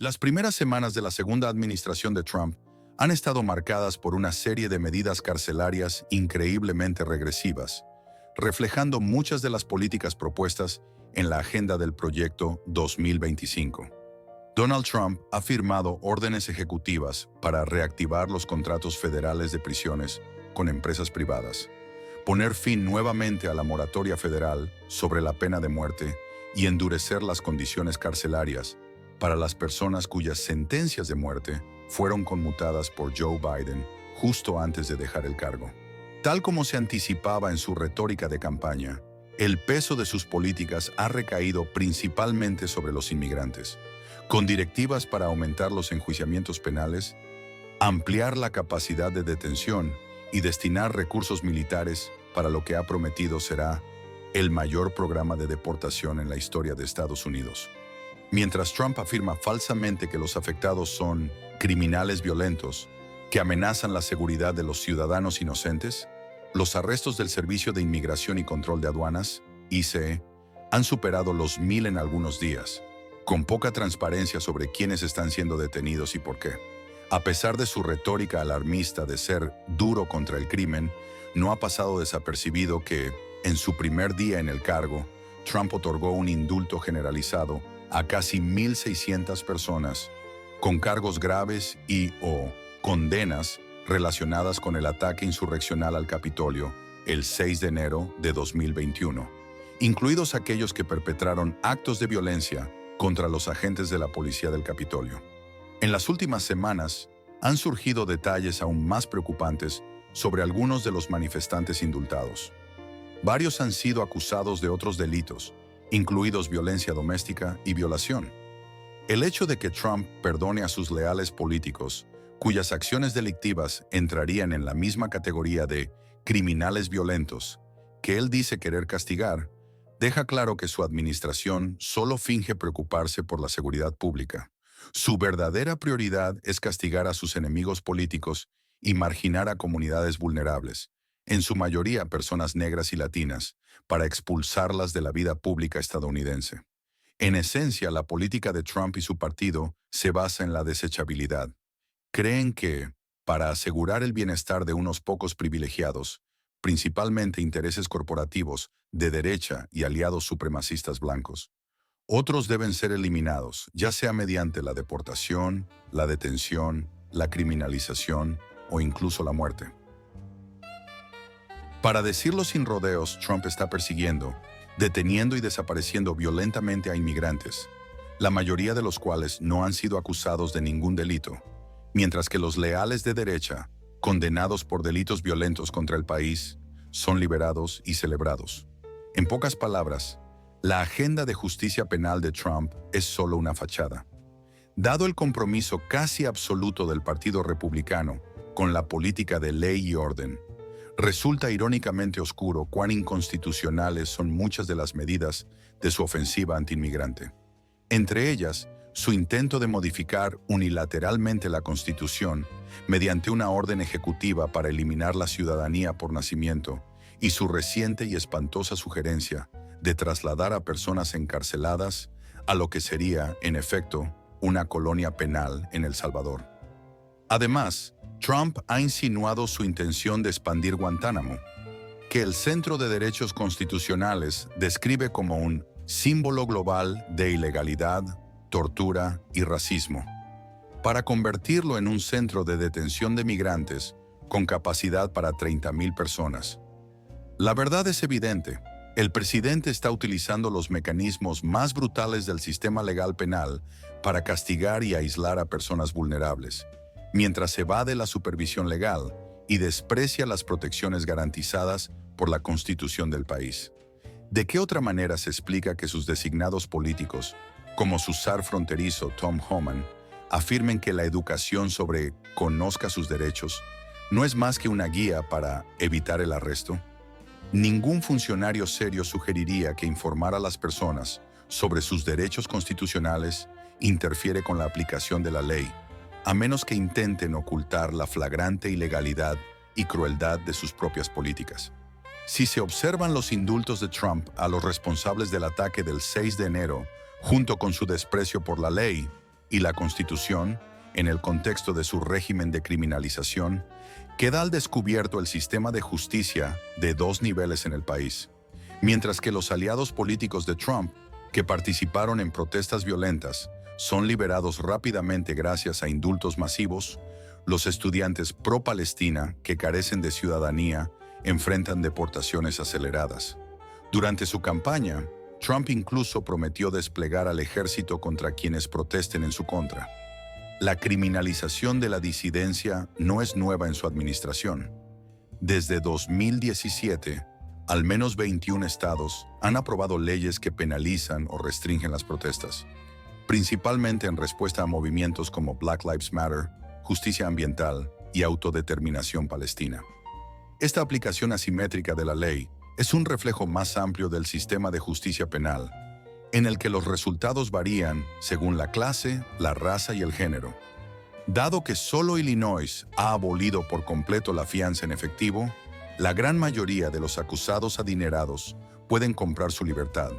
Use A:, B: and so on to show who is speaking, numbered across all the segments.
A: Las primeras semanas de la segunda administración de Trump han estado marcadas por una serie de medidas carcelarias increíblemente regresivas, reflejando muchas de las políticas propuestas en la agenda del Proyecto 2025. Donald Trump ha firmado órdenes ejecutivas para reactivar los contratos federales de prisiones con empresas privadas, poner fin nuevamente a la moratoria federal sobre la pena de muerte y endurecer las condiciones carcelarias para las personas cuyas sentencias de muerte fueron conmutadas por Joe Biden justo antes de dejar el cargo. Tal como se anticipaba en su retórica de campaña, el peso de sus políticas ha recaído principalmente sobre los inmigrantes, con directivas para aumentar los enjuiciamientos penales, ampliar la capacidad de detención y destinar recursos militares para lo que ha prometido será el mayor programa de deportación en la historia de Estados Unidos. Mientras Trump afirma falsamente que los afectados son criminales violentos que amenazan la seguridad de los ciudadanos inocentes, los arrestos del Servicio de Inmigración y Control de Aduanas, ICE, han superado los 1,000 en algunos días, con poca transparencia sobre quiénes están siendo detenidos y por qué. A pesar de su retórica alarmista de ser duro contra el crimen, no ha pasado desapercibido que, en su primer día en el cargo, Trump otorgó un indulto generalizado a casi 1,600 personas con cargos graves y/o condenas relacionadas con el ataque insurreccional al Capitolio el 6 de enero de 2021, incluidos aquellos que perpetraron actos de violencia contra los agentes de la policía del Capitolio. En las últimas semanas han surgido detalles aún más preocupantes sobre algunos de los manifestantes indultados. Varios han sido acusados de otros delitos, incluidos violencia doméstica y violación. El hecho de que Trump perdone a sus leales políticos, cuyas acciones delictivas entrarían en la misma categoría de criminales violentos que él dice querer castigar, deja claro que su administración solo finge preocuparse por la seguridad pública. Su verdadera prioridad es castigar a sus enemigos políticos y marginar a comunidades vulnerables, en su mayoría personas negras y latinas, para expulsarlas de la vida pública estadounidense. En esencia, la política de Trump y su partido se basa en la desechabilidad. Creen que, para asegurar el bienestar de unos pocos privilegiados, principalmente intereses corporativos de derecha y aliados supremacistas blancos, otros deben ser eliminados, ya sea mediante la deportación, la detención, la criminalización o incluso la muerte. Para decirlo sin rodeos, Trump está persiguiendo, deteniendo y desapareciendo violentamente a inmigrantes, la mayoría de los cuales no han sido acusados de ningún delito, mientras que los leales de derecha, condenados por delitos violentos contra el país, son liberados y celebrados. En pocas palabras, la agenda de justicia penal de Trump es solo una fachada. Dado el compromiso casi absoluto del Partido Republicano con la política de ley y orden, resulta irónicamente oscuro cuán inconstitucionales son muchas de las medidas de su ofensiva antiinmigrante. Entre ellas, su intento de modificar unilateralmente la Constitución mediante una orden ejecutiva para eliminar la ciudadanía por nacimiento y su reciente y espantosa sugerencia de trasladar a personas encarceladas a lo que sería, en efecto, una colonia penal en El Salvador. Además, Trump ha insinuado su intención de expandir Guantánamo, que el Centro de Derechos Constitucionales describe como un símbolo global de ilegalidad, tortura y racismo, para convertirlo en un centro de detención de migrantes con capacidad para 30,000 personas. La verdad es evidente. El presidente está utilizando los mecanismos más brutales del sistema legal penal para castigar y aislar a personas vulnerables, mientras evade la supervisión legal y desprecia las protecciones garantizadas por la Constitución del país. ¿De qué otra manera se explica que sus designados políticos, como su zar fronterizo Tom Homan, afirmen que la educación sobre conozca sus derechos no es más que una guía para evitar el arresto? Ningún funcionario serio sugeriría que informar a las personas sobre sus derechos constitucionales interfiere con la aplicación de la ley, a menos que intenten ocultar la flagrante ilegalidad y crueldad de sus propias políticas. Si se observan los indultos de Trump a los responsables del ataque del 6 de enero, junto con su desprecio por la ley, y la Constitución, en el contexto de su régimen de criminalización, queda al descubierto el sistema de justicia de dos niveles en el país. Mientras que los aliados políticos de Trump, que participaron en protestas violentas, son liberados rápidamente gracias a indultos masivos, los estudiantes pro-Palestina, que carecen de ciudadanía, enfrentan deportaciones aceleradas. Durante su campaña, Trump incluso prometió desplegar al ejército contra quienes protesten en su contra. La criminalización de la disidencia no es nueva en su administración. Desde 2017, al menos 21 estados han aprobado leyes que penalizan o restringen las protestas, principalmente en respuesta a movimientos como Black Lives Matter, justicia ambiental y autodeterminación palestina. Esta aplicación asimétrica de la ley es un reflejo más amplio del sistema de justicia penal, en el que los resultados varían según la clase, la raza y el género. Dado que solo Illinois ha abolido por completo la fianza en efectivo, la gran mayoría de los acusados adinerados pueden comprar su libertad,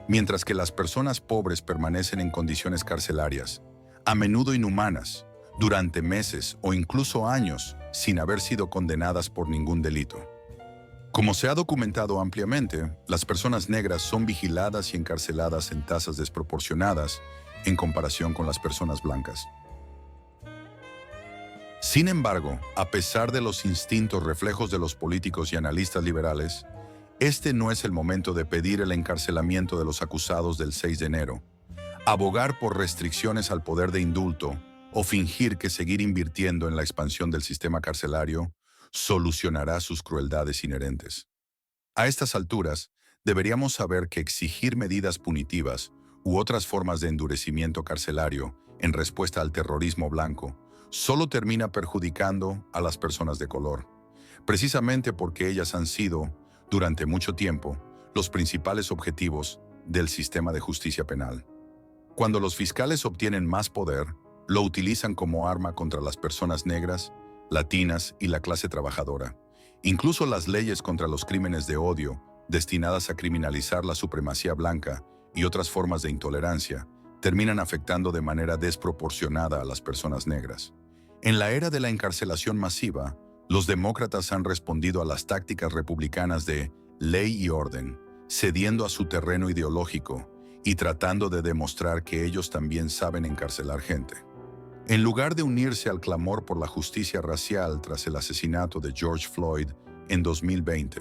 A: mientras que las personas pobres permanecen en condiciones carcelarias, a menudo inhumanas, durante meses o incluso años, sin haber sido condenadas por ningún delito. Como se ha documentado ampliamente, las personas negras son vigiladas y encarceladas en tasas desproporcionadas en comparación con las personas blancas. Sin embargo, a pesar de los instintos reflejos de los políticos y analistas liberales, este no es el momento de pedir el encarcelamiento de los acusados del 6 de enero, abogar por restricciones al poder de indulto o fingir que seguir invirtiendo en la expansión del sistema carcelario solucionará sus crueldades inherentes. A estas alturas, deberíamos saber que exigir medidas punitivas u otras formas de endurecimiento carcelario en respuesta al terrorismo blanco solo termina perjudicando a las personas de color, precisamente porque ellas han sido, durante mucho tiempo, los principales objetivos del sistema de justicia penal. Cuando los fiscales obtienen más poder, lo utilizan como arma contra las personas negras, latinas y la clase trabajadora. Incluso las leyes contra los crímenes de odio, destinadas a criminalizar la supremacía blanca y otras formas de intolerancia, terminan afectando de manera desproporcionada a las personas negras. En la era de la encarcelación masiva, los demócratas han respondido a las tácticas republicanas de ley y orden, cediendo a su terreno ideológico y tratando de demostrar que ellos también saben encarcelar gente. En lugar de unirse al clamor por la justicia racial tras el asesinato de George Floyd en 2020,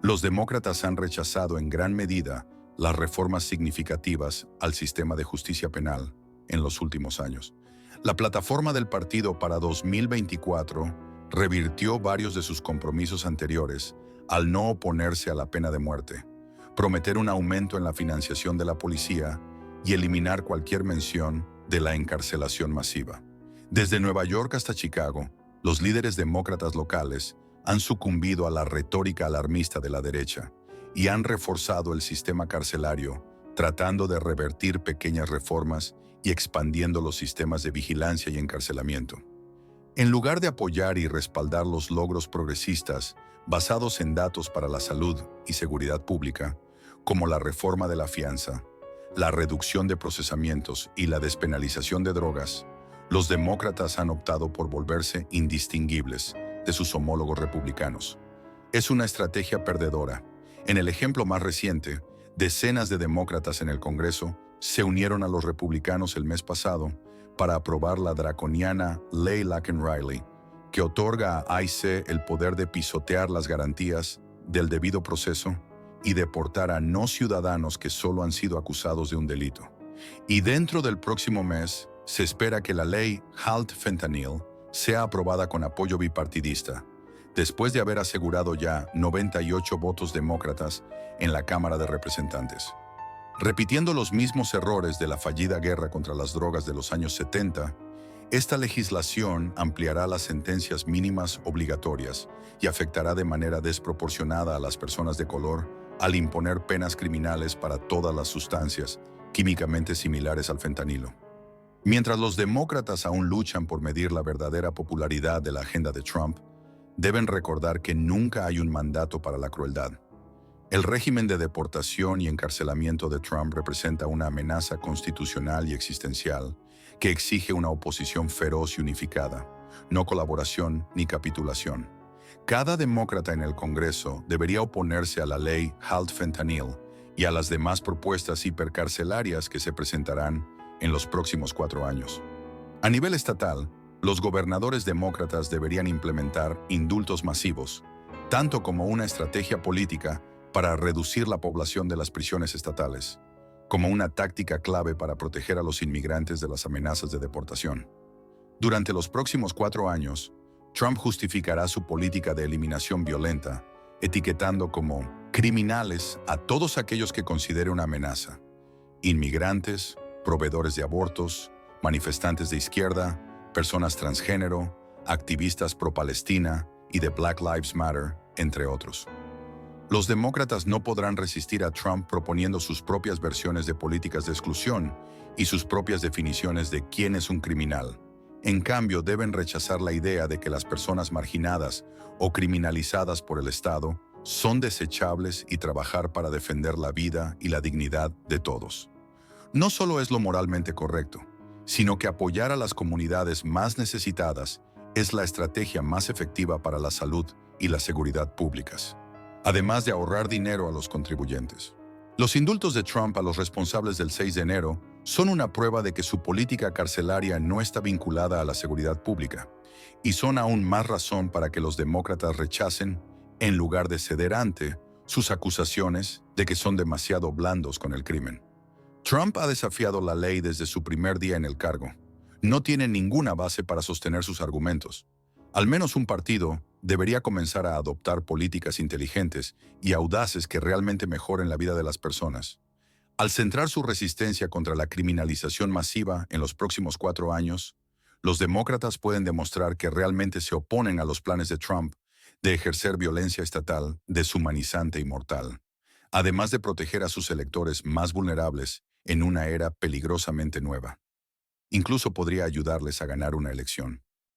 A: los demócratas han rechazado en gran medida las reformas significativas al sistema de justicia penal en los últimos años. La plataforma del partido para 2024 revirtió varios de sus compromisos anteriores al no oponerse a la pena de muerte, prometer un aumento en la financiación de la policía y eliminar cualquier mención de la encarcelación masiva. Desde Nueva York hasta Chicago, los líderes demócratas locales han sucumbido a la retórica alarmista de la derecha y han reforzado el sistema carcelario, tratando de revertir pequeñas reformas y expandiendo los sistemas de vigilancia y encarcelamiento. En lugar de apoyar y respaldar los logros progresistas basados en datos para la salud y seguridad pública, como la reforma de la fianza, la reducción de procesamientos y la despenalización de drogas, los demócratas han optado por volverse indistinguibles de sus homólogos republicanos. Es una estrategia perdedora. En el ejemplo más reciente, decenas de demócratas en el Congreso se unieron a los republicanos el mes pasado para aprobar la draconiana Ley Laken-Riley, que otorga a ICE el poder de pisotear las garantías del debido proceso y deportar a no ciudadanos que solo han sido acusados de un delito. Y dentro del próximo mes, se espera que la ley Halt Fentanyl sea aprobada con apoyo bipartidista, después de haber asegurado ya 98 votos demócratas en la Cámara de Representantes. Repitiendo los mismos errores de la fallida guerra contra las drogas de los años 70, esta legislación ampliará las sentencias mínimas obligatorias y afectará de manera desproporcionada a las personas de color al imponer penas criminales para todas las sustancias químicamente similares al fentanilo. Mientras los demócratas aún luchan por medir la verdadera popularidad de la agenda de Trump, deben recordar que nunca hay un mandato para la crueldad. El régimen de deportación y encarcelamiento de Trump representa una amenaza constitucional y existencial que exige una oposición feroz y unificada, no colaboración ni capitulación. Cada demócrata en el Congreso debería oponerse a la ley Halt Fentanyl y a las demás propuestas hipercarcelarias que se presentarán en los próximos 4 años. A nivel estatal, los gobernadores demócratas deberían implementar indultos masivos, tanto como una estrategia política para reducir la población de las prisiones estatales, como una táctica clave para proteger a los inmigrantes de las amenazas de deportación. Durante los próximos 4 años, Trump justificará su política de eliminación violenta, etiquetando como criminales a todos aquellos que considere una amenaza: inmigrantes, proveedores de abortos, manifestantes de izquierda, personas transgénero, activistas pro-Palestina y de Black Lives Matter, entre otros. Los demócratas no podrán resistir a Trump proponiendo sus propias versiones de políticas de exclusión y sus propias definiciones de quién es un criminal. En cambio, deben rechazar la idea de que las personas marginadas o criminalizadas por el Estado son desechables y trabajar para defender la vida y la dignidad de todos. No solo es lo moralmente correcto, sino que apoyar a las comunidades más necesitadas es la estrategia más efectiva para la salud y la seguridad públicas, además de ahorrar dinero a los contribuyentes. Los indultos de Trump a los responsables del 6 de enero son una prueba de que su política carcelaria no está vinculada a la seguridad pública, y son aún más razón para que los demócratas rechacen, en lugar de ceder ante, sus acusaciones de que son demasiado blandos con el crimen. Trump ha desafiado la ley desde su primer día en el cargo. No tiene ninguna base para sostener sus argumentos. Al menos un partido debería comenzar a adoptar políticas inteligentes y audaces que realmente mejoren la vida de las personas. Al centrar su resistencia contra la criminalización masiva en los próximos 4 años, los demócratas pueden demostrar que realmente se oponen a los planes de Trump de ejercer violencia estatal deshumanizante y mortal, además de proteger a sus electores más vulnerables en una era peligrosamente nueva. Incluso podría ayudarles a ganar una elección.